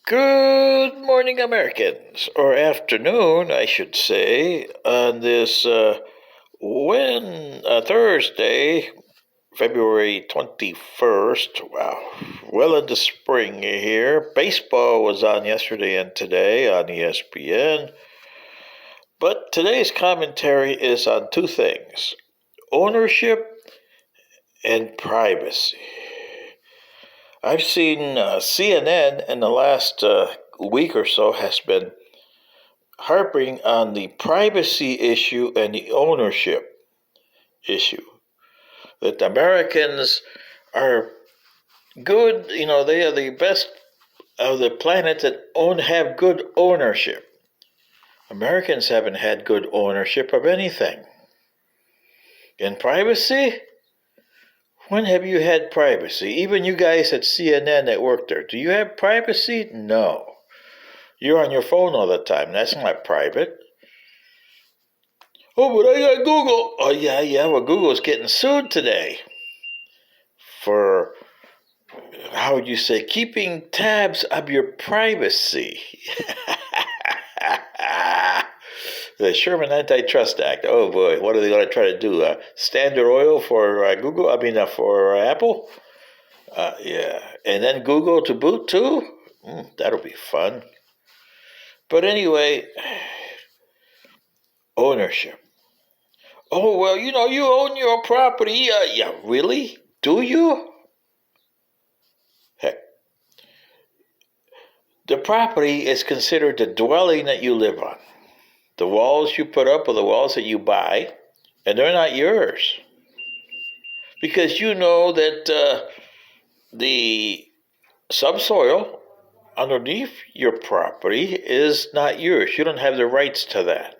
Good morning, Americans, or afternoon, I should say, on this Thursday, February 21st. Wow, well into spring here. Baseball was on yesterday and today on ESPN, but today's commentary is on two things: ownership and privacy. I've seen CNN in the last week or so has been harping on the privacy issue and the ownership issue. That Americans are good, they are the best of the planet that have good ownership. Americans haven't had good ownership of anything. And privacy? When have you had privacy? Even you guys at CNN that work there, do you have privacy? No. You're on your phone all the time. That's not private. Oh, but I got Google. Oh, yeah. Well, Google's getting sued today for, how would you say, keeping tabs of your privacy. The Sherman Antitrust Act. Oh, boy. What are they going to try to do? Standard Oil for Google? For Apple? Yeah. And then Google to boot, too? That'll be fun. But anyway, ownership. Oh, well, you own your property. Yeah, really? Do you? Heck, the property is considered the dwelling that you live on. The walls you put up are the walls that you buy, and they're not yours. Because you know that the subsoil underneath your property is not yours. You don't have the rights to that.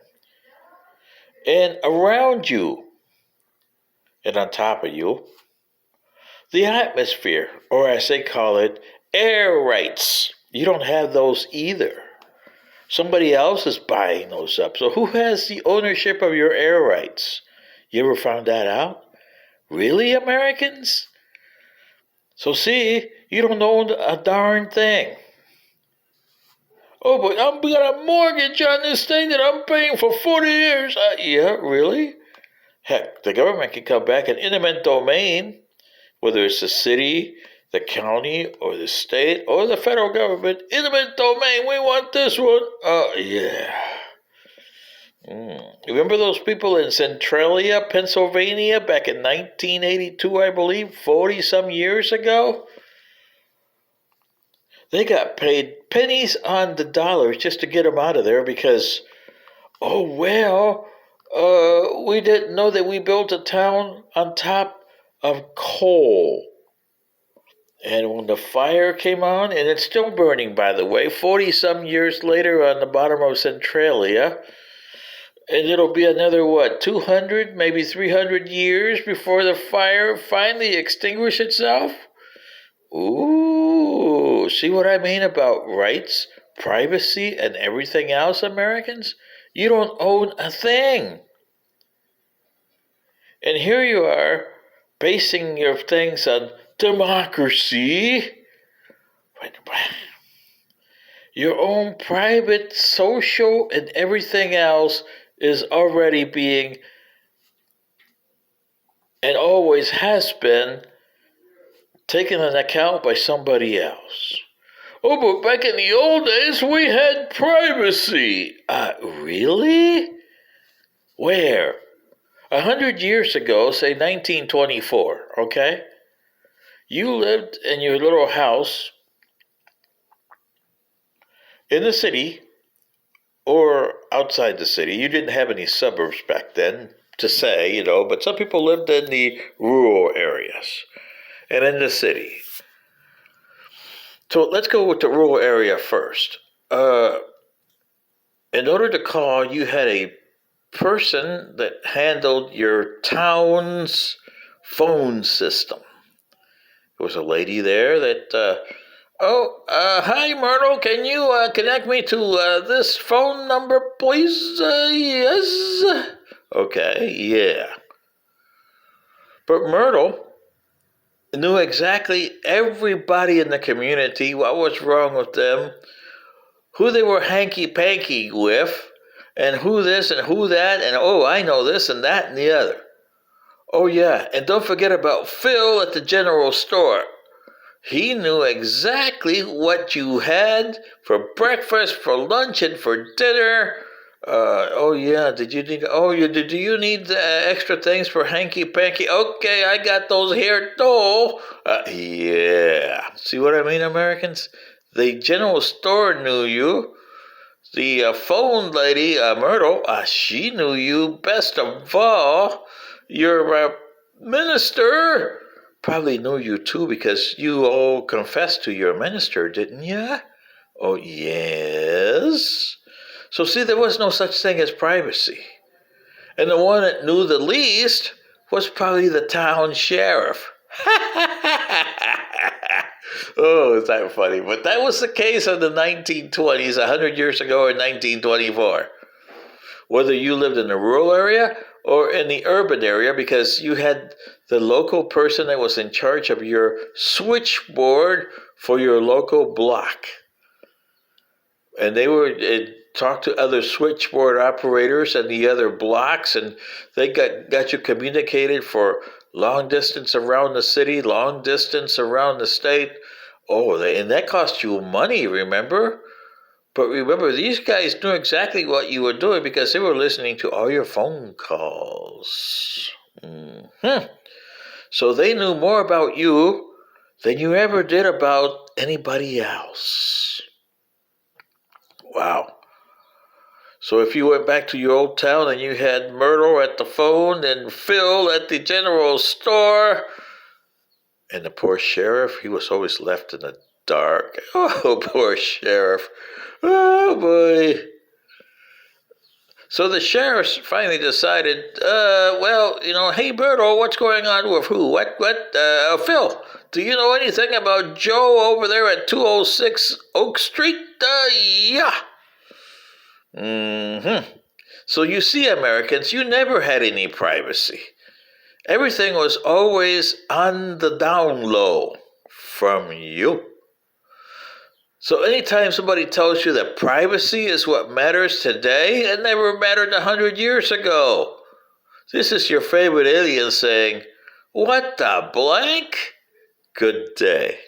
And around you, and on top of you, the atmosphere, or as they call it, air rights. You don't have those either. Somebody else is buying those up. So who has the ownership of your air rights? You ever found that out? Really, Americans? So see, you don't own a darn thing. Oh, but I'm got a mortgage on this thing that I'm paying for 40 years. Yeah, really? Heck, the government can come back and eminent domain, whether it's the city, the county, or the state, or the federal government. Eminent domain, we want this one. Yeah. Remember those people in Centralia, Pennsylvania, back in 1982, I believe, 40-some years ago? They got paid pennies on the dollar just to get them out of there because, we didn't know that we built a town on top of coal. And when the fire came on, and it's still burning, by the way, 40-some years later on the bottom of Centralia, and it'll be another, 200, maybe 300 years before the fire finally extinguishes itself? Ooh, see what I mean about rights, privacy, and everything else, Americans? You don't own a thing. And here you are, basing your things on democracy. Your own private, social, and everything else is already being, and always has been, taken into account by somebody else. Oh, but back in the old days, we had privacy. Really? Where? 100 years ago, say 1924, okay? You lived in your little house in the city or outside the city. You didn't have any suburbs back then to say, but some people lived in the rural areas and in the city. So let's go with the rural area first. In order to call, you had a person that handled your town's phone system. There was a lady there that, hi, Myrtle, can you connect me to this phone number, please? Yes. Okay, yeah. But Myrtle knew exactly everybody in the community, what was wrong with them, who they were hanky-panky with, and who this and who that, and oh, I know this and that and the other. Oh yeah, and don't forget about Phil at the general store. He knew exactly what you had for breakfast, for lunch, and for dinner. Oh yeah, did you need? Oh, do you need extra things for hanky panky? Okay, I got those here too. Yeah. See what I mean, Americans? The general store knew you. The phone lady, Myrtle, she knew you best of all. Your minister probably knew you too because you all confessed to your minister, didn't you? Oh, yes. So see, there was no such thing as privacy. And the one that knew the least was probably the town sheriff. Oh, is that funny? But that was the case in the 1920s, 100 years ago in 1924. Whether you lived in the rural area or in the urban area, because you had the local person that was in charge of your switchboard for your local block. And they would talk to other switchboard operators and the other blocks, and they got you communicated for long distance around the city, long distance around the state. Oh, and that cost you money, remember? But remember, these guys knew exactly what you were doing because they were listening to all your phone calls. So they knew more about you than you ever did about anybody else. Wow. So if you went back to your old town and you had Myrtle at the phone and Phil at the general store, and the poor sheriff, he was always left in the dark. Oh, poor sheriff. Oh, boy. So the sheriff finally decided, hey, Myrtle, what's going on with who? Phil, do you know anything about Joe over there at 206 Oak Street? Yeah. So you see, Americans, you never had any privacy. Everything was always on the down low from you. So anytime somebody tells you that privacy is what matters today, it never mattered 100 years ago. This is your favorite alien saying, "What the blank?" Good day.